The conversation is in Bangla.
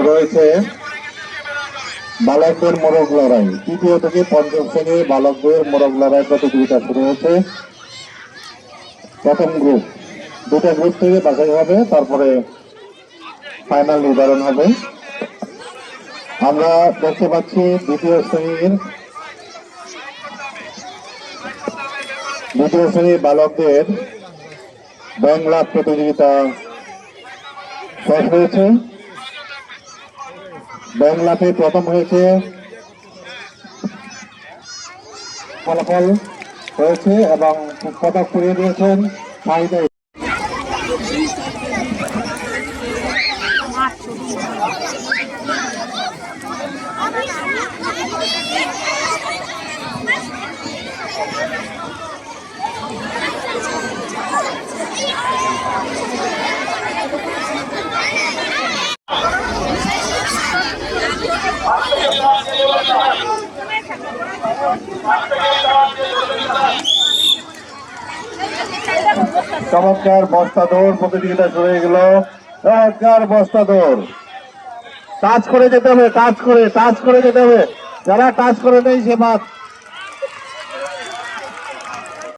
রয়েছে বালকদের মোরগ লড়াই, তৃতীয় থেকে পঞ্চম শ্রেণীর বালকদের মোরগ লড়াই প্রতিযোগিতা শুরু হয়েছে। প্রথম গ্রুপ, দুটো গ্রুপ থেকে বাছাই হবে, তারপরে ফাইনাল নির্ধারণ হবে। আমরা দেখতে পাচ্ছি দ্বিতীয় শ্রেণীর বালকদের বাংলা প্রতিযোগিতা শেষ হয়েছে। বাংলাতে প্রথম হয়েছে, ফলাফল হয়েছে এবং পদক করিয়ে দিয়েছেন শাহিদা। চমৎকার বস্তা দৌড় প্রতিযোগিতা শুরু হয়ে গেল। চমৎকার বস্তা দৌড়, টাচ করে যেতে হবে, টাচ করে যেতে হবে, যারা টাচ করে নেই সে বাদ।